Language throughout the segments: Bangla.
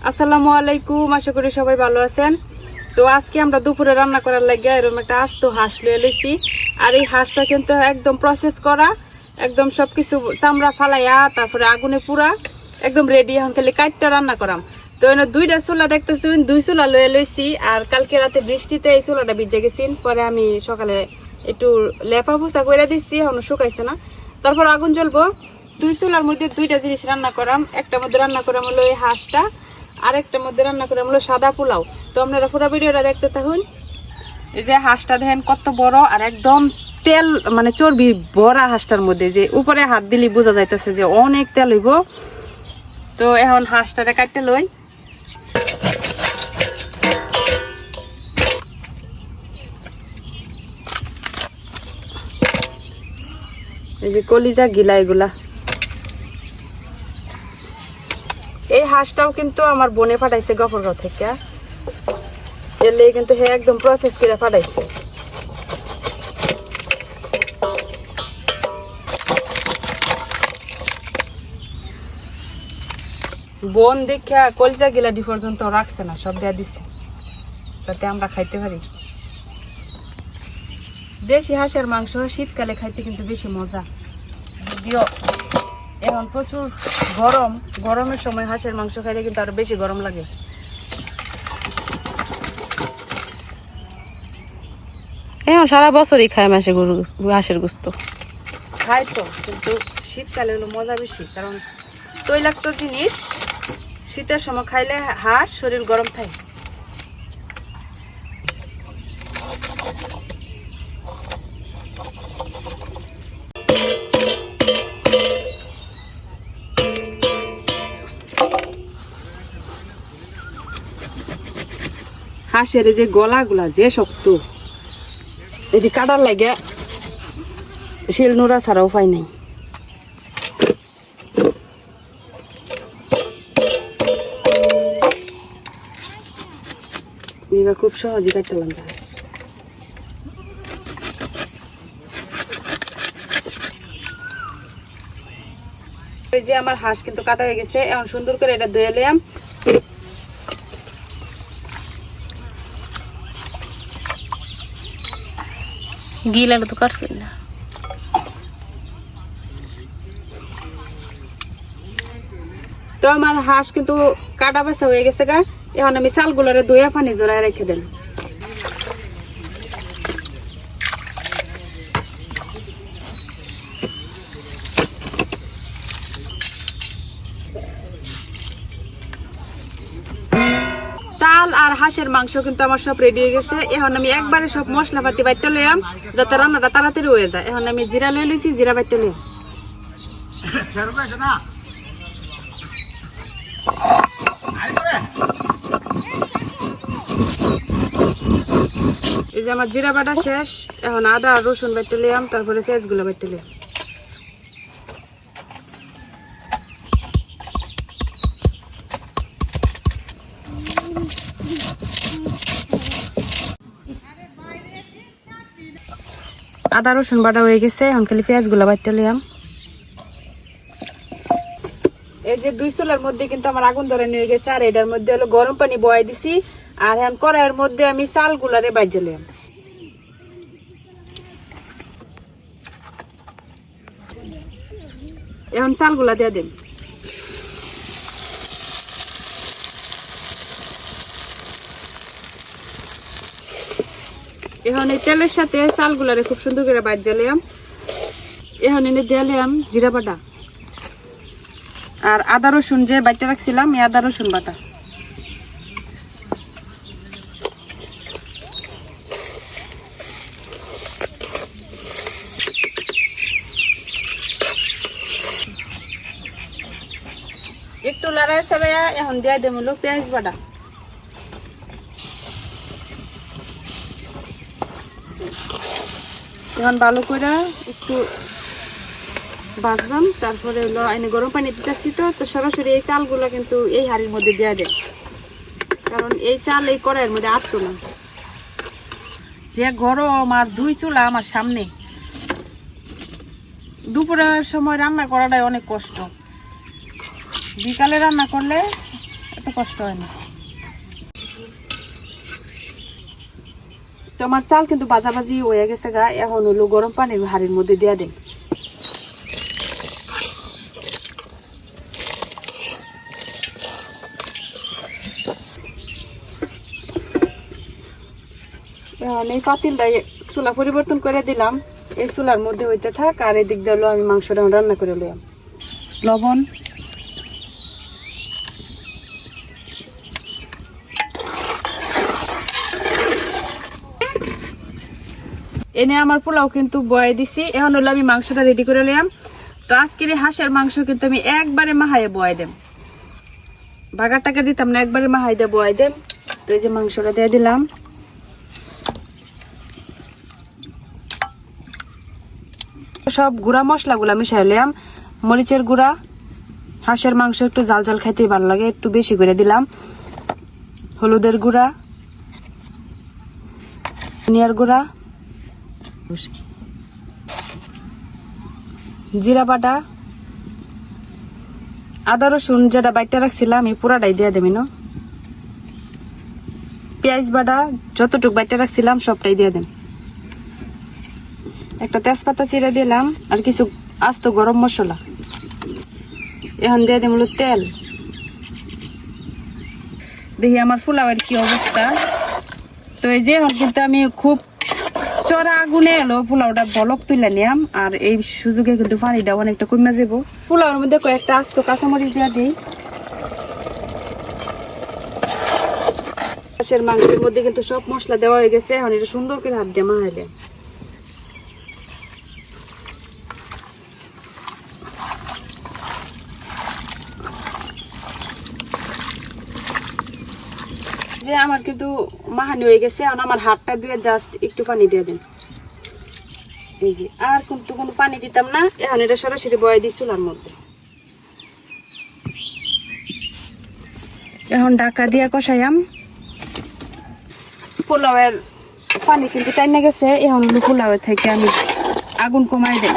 আসসালামু আলাইকুম, আশা করি সবাই ভালো আছেন। তো আজকে আমরা দুপুরে রান্না করার লাগে এরকম একটা আস্ত হাঁস লিয়ে লইছি। আর এই হাঁসটা কিন্তু একদম প্রসেস করা, একদম সবকিছু চামড়া ফালাইয়া তারপরে আগুনে পুরা একদম রেডি। এখন খালি কাটটা রান্না করাম। তো এনে দুইটা চুলা দেখতেছি, দুই চুলা লয়ে লইছি। আর কালকে রাতে বৃষ্টিতে এই চুলাটা ভিজে গেছি, পরে আমি সকালে একটু লেপা ফুসা করে দিচ্ছি, এখন শুকাইছে না। তারপর আগুন জ্বলবো, দুই চুলার মধ্যে দুইটা জিনিস রান্না করাম। একটার মধ্যে রান্না করাম হলো এই হাঁসটা, আরেকটার মধ্যে রান্না করাম হলো সাদা পোলাও। তো আপনারা পুরো ভিডিওটা দেখতে থাকুন। এই যে হাঁসটা দেখেন কত বড়, আর একদম তেল মানে চর্বি ভরা হাঁসটার মধ্যে, যে উপরে হাত দিলে বোঝা যাইতেছে যে অনেক তেল হইব। তো এখন হাঁসটারে কাটতে লই। এই যে কলিজা গিলা এগুলা। এই হাঁসটাও কিন্তু আমার বোনে পাঠাইছে গফরগাঁও থেকে, এলে কিন্তু হে একদম প্রসেস করে পাঠাইছে। বোন দেখা কলিজা গিলা ডি পর্যন্ত রাখছে না, সব দেয়া দিচ্ছে যাতে আমরা খাইতে পারি। দেশি হাঁসের মাংস শীতকালে খাইতে কিন্তু বেশি মজা। যদিও এখন প্রচুর গরম, গরমের সময় হাঁসের মাংস খাইলে কিন্তু আরো বেশি গরম লাগে। এখন সারা বছরই খায় মাসে গরু হাঁসের গোস্ত খায়, তো কিন্তু শীতকালে হলো মজা বেশি, কারণ তৈলাক্ত জিনিস শীতের সময় খাইলে হাঁস শরীর গরম থাকে। হাঁসের যে গলাগুলা যে শক্ত, এটি কাটার লাগে শিল নোড়া ছাড়া উপায় নাই। খুব সহজে কাটলাম। এই যে আমার হাঁস কিন্তু কাটা হয়ে গেছে, এখন সুন্দর করে এটা ধুয়ে নিলাম। গিলাটা তো কাটছে না। তো আমার হাঁস কিন্তু কাটা বাছা হয়ে গেছে গা। এখন আমি চালগুলোরে ধুয়ে পানি জড়ায় রেখে দিলাম। চাল আর হাঁসের মাংস কিন্তু আমার সব রেডি হয়ে গেছে। এখন আমি একবারে সব মশলাপাতি বাইটে লইয়াম, যাতে রান্নাটা তাড়াতাড়ি হয়ে যায়। এখন আমি জিরা লয়ে লইছি, জিরা বাইটে লইয়াম। এই যে আমার জিরা বাটা শেষ, এখন আদা আর রসুন বাইটে লইয়াম, তারপরে পেঁয়াজগুলো বাইটে লইয়াম। আদা রসুন বাটা হয়ে গেছে, এখন খালি পেঁয়াজগুলো বাইটে লইয়াম। এই যে দুই চুলার মধ্যে কিন্তু আমার আগুন ধরে নিয়ে গেছে, আর এটার মধ্যে হলো গরম পানি বয়াই দিছি। আর এখন কড়াইয়ের মধ্যে আমি চালগুলারে বাইজে লইয়াম। এখন চালগুলা দিয়ে দেব। এখন এই তেলের সাথে চালগুলারে খুব সুন্দর করে বাইজে লইয়াম। এখন এনে দিয়ে লইয়াম জিরা বাটা আর আদা রসুন যে বাইটে রাখছিলাম, এই আদা রসুন বাটা। একটু লড়াই চালাইয়া এখন দিয়ে দেব হলো পেঁয়াজ বাটা। এখন ভালো করে একটু ভাজলাম, তারপরে হলো এনে গরম পানি দিতেছি। তো সরাসরি এই চালগুলো কিন্তু এই হাঁড়ির মধ্যে দেওয়া দেয়, কারণ এই চাল এই কড়াইয়ের মধ্যে আসতো না। যে গরম, আর দুই চুলা আমার সামনে, দুপুরের সময় রান্না করাটাই অনেক কষ্ট। বিকালে রান্না করলে এত কষ্ট হয় না। তো আমার চাল কিন্তু ভাজাভাজি হয়ে গেছে গা, এখন হলো গরম পানির হাঁড়ির মধ্যে দিয়ে দেন। এখন এই পাতিলটা চুলা পরিবর্তন করে দিলাম, এই চুলার মধ্যে হইতে থাক, আর এদিক দিয়ে হলো আমি মাংসটা রান্না করে নিলাম। লবণ, এনে আমার পোলাও কিন্তু বয়ে দিছি, এখন হলো আমি মাংসটা রেডি করে নিলাম। তো আজকের এই হাঁসের মাংস কিন্তু আমি একবারে মাহাইয়ে বয়ে দেব, ভাগার টাকা দিতাম না, একবারে মাহাই দিয়ে বয়ে দেব। তো এই যে মাংসটা দিয়ে দিলাম, সব গুঁড়া মশলাগুলো মিশাই নিলাম। মরিচের গুঁড়া, হাঁসের মাংস একটু জাল জাল খাইতে ভালো লাগে, একটু বেশি করে দিলাম। হলুদের গুঁড়া, ধনিয়ার গুঁড়া, জিরা বাটা, আদা রসুন যেটা বাইটা রাখছিলাম আমি পুরাটাই দিয়ে দেবেন। পেঁয়াজ বাটা যতটুকু বাইটা রাখছিলাম সবটাই দিয়ে দেন। একটা তেজপাতা চিড়ে দিলাম, আর কিছু আস্ত গরম মশলা। এখন দিয়ে দেব তেল। দেখি আমার পোলাওয়ের কি অবস্থা। তো এই যে এখন কিন্তু আমি খুব চড়া আগুনে এলো পোলাওটা বলক তুলে নিলাম, আর এই সুযোগে কিন্তু পানিটা অনেকটা কমে যাবো। পোলাওর মধ্যে কয়েকটা আস্ত কাঁচামরিচ দিয়ে দিই। হাঁসের মাংসের মধ্যে কিন্তু সব মশলা দেওয়া হয়ে গেছে, এখন এটা সুন্দর করে হাত দিয়ে মাখাইলে। যে আমার কিন্তু মাহানি হয়ে গেছে, এখন আমার হাতটা ধুয়ে জাস্ট একটু পানি দিয়ে দেন। এই যে আর কিন্তু কোনো পানি দিতাম না, এখন এটা সরাসরি বয়ে দিই চুলার মধ্যে। এখন ঢাকা দিয়ে কষাইয়াম। পোলাওয়ের পানি কিন্তু টাইনা গেছে, এখন পোলাওয়ের থেকে আমি আগুন কমাই দেই।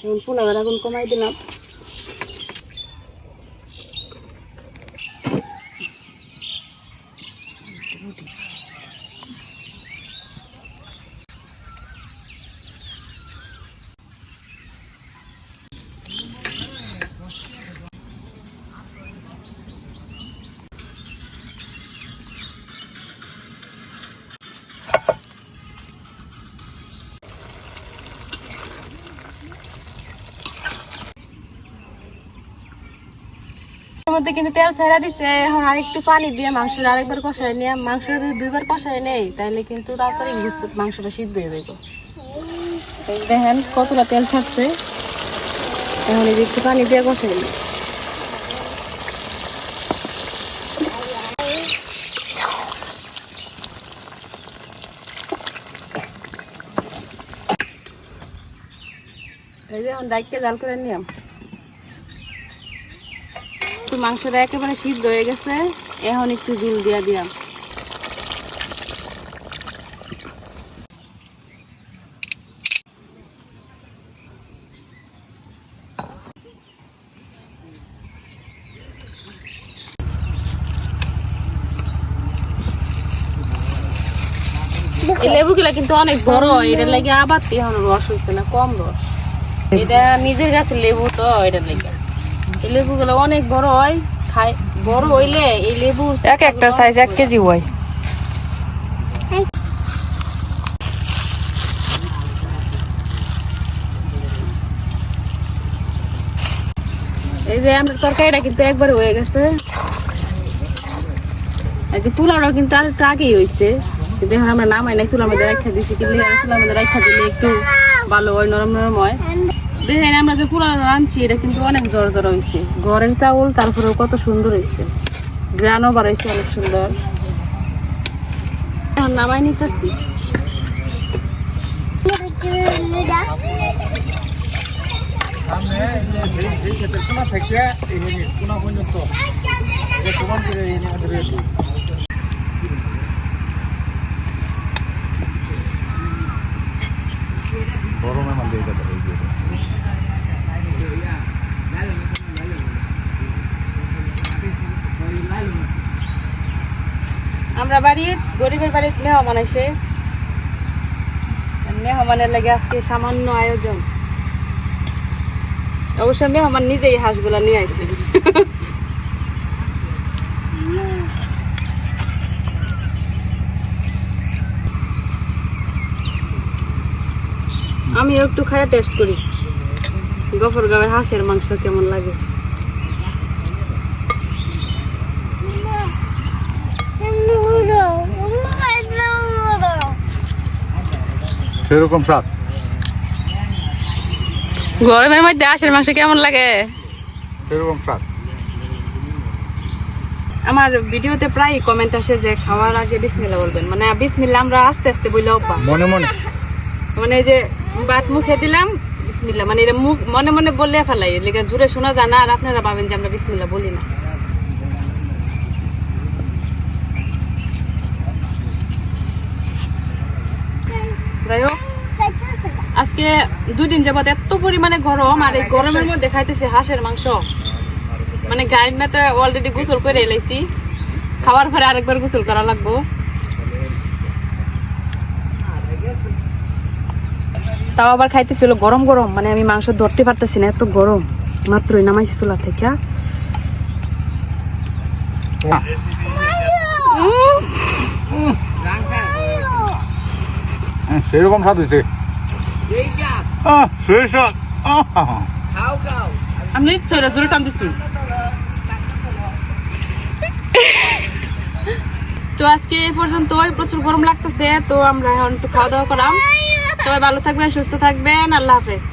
এখন পোলাওয়ের আগুন কমাই দিলাম। মধ্যে কিন্তু তেল ছাড়া দিছে, এখন আরেকটু পানি দিয়ে মাংসটা আরেকবার কষাই নিয়ে, মাংসটা যদি দুইবার কষাই নেই তাহলে কিন্তু তাড়াতাড়ি মাংসটা সিদ্ধ হয়ে যাবে। দেখেন কতটা তেল ছাড়ছে, এখন এই যে একটু পানি দিয়ে কষাই নিই। এই যে এখন ডাইকে জাল করে নিলাম। মাংসটা একেবারে সিদ্ধ হয়ে গেছে, এখন একটু ঝোল দিয়া দিলাম। এই লেবুগুলা কিন্তু অনেক বড়, এটার লাগে আবার এখন রস হয়েছে না, কম রস। এটা নিজের গাছের লেবু তো, এটার লাগে এই লেবুগুলো অনেক বড় হয়। খাই বড় হইলে এই লেবু একটা সাইজ 1 কেজি হয়। এই যে আমার তরকারিটা কিন্তু একবার হয়ে গেছে। এই যে পোলাওটা কিন্তু আর একটু আগেই হয়েছে, কিন্তু এখন আমরা নামাই নাই, চুলার মধ্যে রাখা দিচ্ছি। কিন্তু চুলার মধ্যে রাখা দিলে একটু ভালো হয়, নরম নরম হয়। দেখেন আমরা যে পোলাও রাঁধছি এটা কিন্তু অনেক জোর জোর হয়েছে, ঘরের চাউল, তারপরেও কত সুন্দর হয়েছে, গ্রানও বাড়াইছে অনেক সুন্দর। এখন নামাই নিতেছি। আমরা বাড়ির গরিবের বাড়ির মেহমান আছে, মেহমানের লাগে আজকে সামান্য আয়োজন। অবশ্য মেহমান নিজেই হাঁসগুলা নিয়ে আইছে। আমি একটু খাইয়া টেস্ট করি গফরগাঁওয়ের হাঁসের মাংস কেমন লাগে। সেরকম স্বাদ। গরমের মধ্যে হাঁসের মাংস কেমন লাগে? সেরকম স্বাদ। আমার ভিডিওতে প্রায় কমেন্ট আসে যে খাওয়ার আগে বিসমিল্লাহ বলবেন, মানে বিসমিল্লাহ আমরা আস্তে আস্তে বললে অভ্যাস, মনে মনে মানে এই যে ভাত মুখে দিলাম বিসমিল্লাহ, মানে এটা মুখ মনে মনে বললে ফেলাই, লেগে জুড়ে শোনা যায় না, আর আপনারা ভাবেন যে আমরা বিসমিল্লাহ বলি না। যাই হোক, আজকে 2 দিন যাবত এত পরিমাণে গরম, আর এই গরমের মধ্যে খাইতেছে হাঁসের মাংস। মানে গায়ের মেতে অলরেডি গোসল করে এলাইছি, খাওয়ার পরে আরেকবার গোসল করা লাগবো। তাও আবার খাইতেছিল গরম গরম, মানে আমি মাংস ধরতে পারতেছি না, এত গরম। মাত্রই নামাইছি চুলা থেকে। সেরকম স্বাদ হয়েছে। সেই স্বাদ। আমি ইচ্ছে জোরে টান দিচ্ছি। তো আজকে এই পর্যন্ত, প্রচুর গরম লাগতেছে, তো আমরা এখন একটু খাওয়া দাওয়া করাম। সবাই ভালো থাকবেন, সুস্থ থাকবেন, আল্লাহ হাফেজ।